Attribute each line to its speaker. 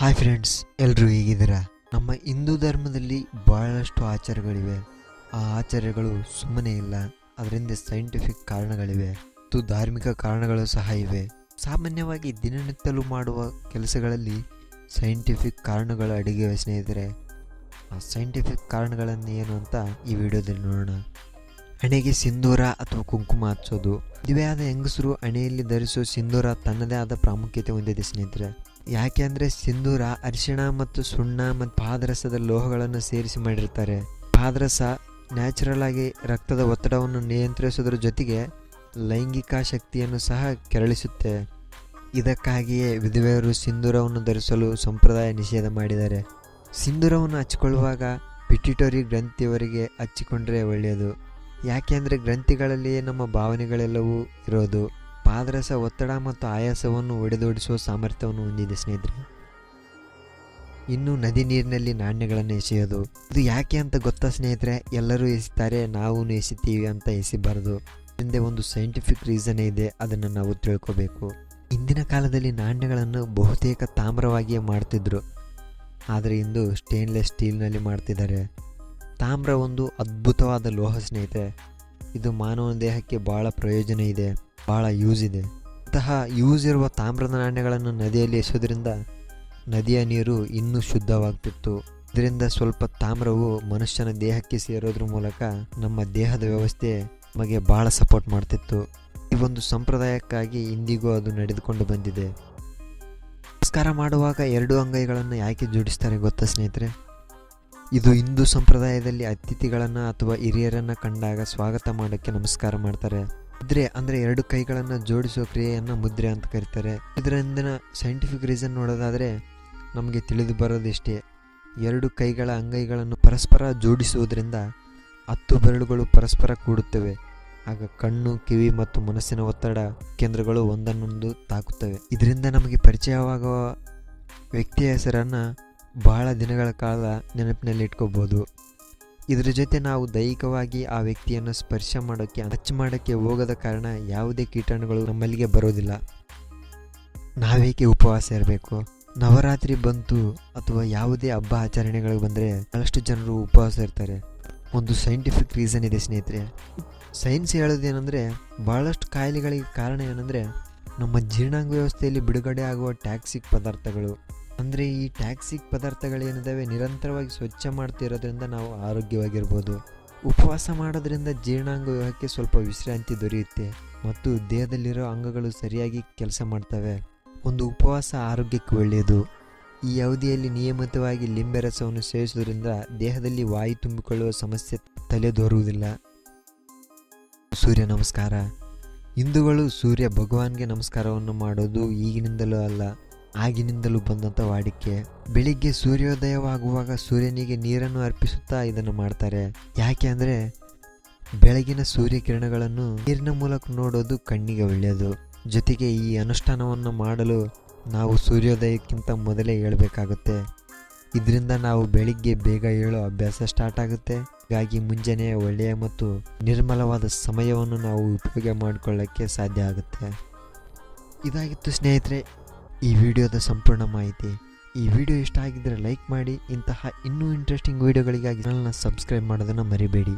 Speaker 1: Hi friends, ಎಲ್ಲರೂ ಹೇಗಿದ್ದೀರಾ? ನಮ್ಮ ಹಿಂದೂ ಧರ್ಮದಲ್ಲಿ ಬಹಳಷ್ಟು ಆಚಾರಗಳಿವೆ. ಆ ಆಚಾರಗಳು ಸುಮ್ಮನೆ ಇಲ್ಲ, ಅದರಿಂದ ಸೈಂಟಿಫಿಕ್ ಕಾರಣಗಳಿವೆ ಮತ್ತು ಧಾರ್ಮಿಕ ಕಾರಣಗಳು ಸಹ ಇವೆ. ಸಾಮಾನ್ಯವಾಗಿ ದಿನನಿತ್ಯಲೂ ಮಾಡುವ ಕೆಲಸಗಳಲ್ಲಿ ಸೈಂಟಿಫಿಕ್ ಕಾರಣಗಳು ಅಡಗಿವೆ ಸ್ನೇಹಿತರೆ. ಆ ಸೈಂಟಿಫಿಕ್ ಕಾರಣಗಳನ್ನು ಏನು ಅಂತ ಈ ವಿಡಿಯೋದಲ್ಲಿ ನೋಡೋಣ. ಹಣೆಗೆ ಸಿಂಧೂರ ಅಥವಾ ಕುಂಕುಮ ಹಚ್ಚೋದು. ಮದುವೆಯಾದ ಹೆಂಗಸರು ಹಣೆಯಲ್ಲಿ ಧರಿಸುವ ಸಿಂಧೂರ ತನ್ನದೇ ಆದ ಪ್ರಾಮುಖ್ಯತೆ ಹೊಂದಿದೆ ಸ್ನೇಹಿತರೆ. ಯಾಕೆ ಅಂದರೆ ಸಿಂಧೂರ ಅರಿಶಿಣ ಮತ್ತು ಸುಣ್ಣ ಮತ್ತು ಪಾದರಸದ ಲೋಹಗಳನ್ನು ಸೇರಿಸಿ ಮಾಡಿರ್ತಾರೆ. ಪಾದರಸ ನ್ಯಾಚುರಲ್ ಆಗಿ ರಕ್ತದ ಒತ್ತಡವನ್ನು ನಿಯಂತ್ರಿಸೋದ್ರ ಜೊತೆಗೆ ಲೈಂಗಿಕ ಶಕ್ತಿಯನ್ನು ಸಹ ಕೆರಳಿಸುತ್ತೆ. ಇದಕ್ಕಾಗಿಯೇ ವಿಧವೆಯರು ಸಿಂಧೂರವನ್ನು ಧರಿಸಲು ಸಂಪ್ರದಾಯ ನಿಷೇಧ ಮಾಡಿದ್ದಾರೆ. ಸಿಂಧೂರವನ್ನು ಹಚ್ಚಿಕೊಳ್ಳುವಾಗ ಪಿಟ್ಯುಟರಿ ಗ್ರಂಥಿಯವರಿಗೆ ಹಚ್ಚಿಕೊಂಡ್ರೆ ಒಳ್ಳೆಯದು. ಯಾಕೆ ಅಂದರೆ ಗ್ರಂಥಿಗಳಲ್ಲಿಯೇ ನಮ್ಮ ಭಾವನೆಗಳೆಲ್ಲವೂ ಇರೋದು. ಪಾದರಸ ಒತ್ತಡ ಮತ್ತು ಆಯಾಸವನ್ನು ಒಡೆದೋಡಿಸುವ ಸಾಮರ್ಥ್ಯವನ್ನು ಹೊಂದಿದೆ ಸ್ನೇಹಿತರೆ. ಇನ್ನು ನದಿ ನೀರಿನಲ್ಲಿ ನಾಣ್ಯಗಳನ್ನು ಎಸೆಯೋದು. ಇದು ಯಾಕೆ ಅಂತ ಗೊತ್ತಾ ಸ್ನೇಹಿತರೆ? ಎಲ್ಲರೂ ಎಸಿತಾರೆ, ನಾವು ಎಸಿತೀವಿ ಅಂತ ಎಸಿಬಾರ್ದು. ಹಿಂದೆ ಒಂದು ಸೈಂಟಿಫಿಕ್ ರೀಸನ್ ಇದೆ, ಅದನ್ನು ನಾವು ತಿಳ್ಕೋಬೇಕು. ಇಂದಿನ ಕಾಲದಲ್ಲಿ ನಾಣ್ಯಗಳನ್ನು ಬಹುತೇಕ ತಾಮ್ರವಾಗಿಯೇ ಮಾಡ್ತಿದ್ರು, ಆದರೆ ಇಂದು ಸ್ಟೇನ್ಲೆಸ್ ಸ್ಟೀಲ್ನಲ್ಲಿ ಮಾಡ್ತಿದ್ದಾರೆ. ತಾಮ್ರ ಒಂದು ಅದ್ಭುತವಾದ ಲೋಹ ಸ್ನೇಹಿತರೆ. ಇದು ಮಾನವನ ದೇಹಕ್ಕೆ ಭಾಳ ಪ್ರಯೋಜನ ಇದೆ, ಭಾಳ ಯೂಸ್ ಇದೆ. ಇಂತಹ ಯೂಸ್ ಇರುವ ತಾಮ್ರದ ನಾಣ್ಯಗಳನ್ನು ನದಿಯಲ್ಲಿ ಎಸೆಯೋದ್ರಿಂದ ನದಿಯ ನೀರು ಇನ್ನೂ ಶುದ್ಧವಾಗ್ತಿತ್ತು. ಇದರಿಂದ ಸ್ವಲ್ಪ ತಾಮ್ರವು ಮನುಷ್ಯನ ದೇಹಕ್ಕೆ ಸೇರೋದ್ರ ಮೂಲಕ ನಮ್ಮ ದೇಹದ ವ್ಯವಸ್ಥೆ ನಮಗೆ ಭಾಳ ಸಪೋರ್ಟ್ ಮಾಡ್ತಿತ್ತು. ಈ ಒಂದು ಸಂಪ್ರದಾಯಕ್ಕಾಗಿ ಇಂದಿಗೂ ಅದು ನಡೆದುಕೊಂಡು ಬಂದಿದೆ. ನಮಸ್ಕಾರ ಮಾಡುವಾಗ ಎರಡು ಅಂಗೈಗಳನ್ನು ಯಾಕೆ ಜೋಡಿಸ್ತಾರೆ ಗೊತ್ತಾ ಸ್ನೇಹಿತರೆ? ಇದು ಹಿಂದೂ ಸಂಪ್ರದಾಯದಲ್ಲಿ ಅತಿಥಿಗಳನ್ನು ಅಥವಾ ಹಿರಿಯರನ್ನು ಕಂಡಾಗ ಸ್ವಾಗತ ಮಾಡೋಕ್ಕೆ ನಮಸ್ಕಾರ ಮಾಡ್ತಾರೆ. ಮುದ್ರೆ ಅಂದರೆ ಎರಡು ಕೈಗಳನ್ನು ಜೋಡಿಸುವ ಕ್ರಿಯೆಯನ್ನು ಮುದ್ರೆ ಅಂತ ಕರೀತಾರೆ. ಇದರಿಂದ ಸೈಂಟಿಫಿಕ್ ರೀಸನ್ ನೋಡೋದಾದರೆ ನಮಗೆ ತಿಳಿದು ಬರೋದಿಷ್ಟೇ. ಎರಡು ಕೈಗಳ ಅಂಗೈಗಳನ್ನು ಪರಸ್ಪರ ಜೋಡಿಸುವುದರಿಂದ 10 ಬೆರಳುಗಳು ಪರಸ್ಪರ ಕೂಡುತ್ತವೆ. ಆಗ ಕಣ್ಣು, ಕಿವಿ ಮತ್ತು ಮನಸ್ಸಿನ ಒತ್ತಡ ಕೇಂದ್ರಗಳು ಒಂದನ್ನೊಂದು ತಾಕುತ್ತವೆ. ಇದರಿಂದ ನಮಗೆ ಪರಿಚಯವಾಗುವ ವ್ಯಕ್ತಿಯ ಹೆಸರನ್ನು ಬಹಳ ದಿನಗಳ ಕಾಲ ನೆನಪಿನಲ್ಲಿ ಇಟ್ಕೋಬೋದು. ಇದರ ಜೊತೆ ನಾವು ದೈಹಿಕವಾಗಿ ಆ ವ್ಯಕ್ತಿಯನ್ನು ಸ್ಪರ್ಶ ಮಾಡೋಕ್ಕೆ, ಟಚ್ ಮಾಡೋಕ್ಕೆ ಹೋಗದ ಕಾರಣ ಯಾವುದೇ ಕೀಟಾಣುಗಳು ನಮ್ಮಲ್ಲಿಗೆ ಬರೋದಿಲ್ಲ. ನಾವೇಕೆ ಉಪವಾಸ ಇರಬೇಕು? ನವರಾತ್ರಿ ಬಂತು ಅಥವಾ ಯಾವುದೇ ಹಬ್ಬ ಆಚರಣೆಗಳು ಬಂದರೆ ಬಹಳಷ್ಟು ಜನರು ಉಪವಾಸ ಇರ್ತಾರೆ. ಒಂದು ಸೈಂಟಿಫಿಕ್ ರೀಸನ್ ಇದೆ ಸ್ನೇಹಿತರೆ. ಸೈನ್ಸ್ ಹೇಳೋದೇನೆಂದರೆ, ಬಹಳಷ್ಟು ಕಾಯಿಲೆಗಳಿಗೆ ಕಾರಣ ಏನಂದರೆ ನಮ್ಮ ಜೀರ್ಣಾಂಗ ವ್ಯವಸ್ಥೆಯಲ್ಲಿ ಬಿಡುಗಡೆ ಆಗುವ ಟ್ಯಾಕ್ಸಿಕ್ ಪದಾರ್ಥಗಳು. ಅಂದರೆ ಈ ಟ್ಯಾಕ್ಸಿಕ್ ಪದಾರ್ಥಗಳೇನಿದ್ದಾವೆ ನಿರಂತರವಾಗಿ ಸ್ವಚ್ಛ ಮಾಡ್ತಿರೋದ್ರಿಂದ ನಾವು ಆರೋಗ್ಯವಾಗಿರ್ಬೋದು. ಉಪವಾಸ ಮಾಡೋದ್ರಿಂದ ಜೀರ್ಣಾಂಗ ವ್ಯೂಹಕ್ಕೆ ಸ್ವಲ್ಪ ವಿಶ್ರಾಂತಿ ದೊರೆಯುತ್ತೆ ಮತ್ತು ದೇಹದಲ್ಲಿರೋ ಅಂಗಗಳು ಸರಿಯಾಗಿ ಕೆಲಸ ಮಾಡ್ತವೆ. ಒಂದು ಉಪವಾಸ ಆರೋಗ್ಯಕ್ಕೆ ಒಳ್ಳೆಯದು. ಈ ಅವಧಿಯಲ್ಲಿ ನಿಯಮಿತವಾಗಿ ಲಿಂಬೆ ರಸವನ್ನು ಸೇವಿಸೋದ್ರಿಂದ ದೇಹದಲ್ಲಿ ವಾಯು ತುಂಬಿಕೊಳ್ಳುವ ಸಮಸ್ಯೆ ತಲೆದೋರುವುದಿಲ್ಲ. ಸೂರ್ಯ ನಮಸ್ಕಾರ. ಹಿಂದೂಗಳು ಸೂರ್ಯ ಭಗವಾನ್ಗೆ ನಮಸ್ಕಾರವನ್ನು ಮಾಡೋದು ಈಗಿನಿಂದಲೂ ಅಲ್ಲ, ಆಗಿನಿಂದಲೂ ಬಂದಂಥ ವಾಡಿಕೆ. ಬೆಳಿಗ್ಗೆ ಸೂರ್ಯೋದಯವಾಗುವಾಗ ಸೂರ್ಯನಿಗೆ ನೀರನ್ನು ಅರ್ಪಿಸುತ್ತಾ ಇದನ್ನು ಮಾಡ್ತಾರೆ. ಯಾಕೆ ಅಂದರೆ ಬೆಳಗಿನ ಸೂರ್ಯಕಿರಣಗಳನ್ನು ನೀರಿನ ಮೂಲಕ ನೋಡೋದು ಕಣ್ಣಿಗೆ ಒಳ್ಳೆಯದು. ಜೊತೆಗೆ ಈ ಅನುಷ್ಠಾನವನ್ನು ಮಾಡಲು ನಾವು ಸೂರ್ಯೋದಯಕ್ಕಿಂತ ಮೊದಲೇ ಏಳಬೇಕಾಗುತ್ತೆ. ಇದರಿಂದ ನಾವು ಬೆಳಿಗ್ಗೆ ಬೇಗ ಏಳೋ ಅಭ್ಯಾಸ ಸ್ಟಾರ್ಟ್ ಆಗುತ್ತೆ. ಹೀಗಾಗಿ ಮುಂಜಾನೆಯ ಒಳ್ಳೆಯ ಮತ್ತು ನಿರ್ಮಲವಾದ ಸಮಯವನ್ನು ನಾವು ಉಪಯೋಗ ಮಾಡಿಕೊಳ್ಳೋಕ್ಕೆ ಸಾಧ್ಯ ಆಗುತ್ತೆ. ಇದಾಗಿತ್ತು ಸ್ನೇಹಿತರೆ ಈ ವಿಡಿಯೋದ ಸಂಪೂರ್ಣ ಮಾಹಿತಿ. ಈ ವಿಡಿಯೋ ಇಷ್ಟ ಆಗಿದ್ದರೆ ಲೈಕ್ ಮಾಡಿ. ಇಂತಹ ಇನ್ನೂ ಇಂಟ್ರೆಸ್ಟಿಂಗ್ ವಿಡಿಯೋಗಳಿಗಾಗಿ ಚಾನಲ್ನ ಸಬ್ಸ್ಕ್ರೈಬ್ ಮಾಡೋದನ್ನು ಮರಿಬೇಡಿ.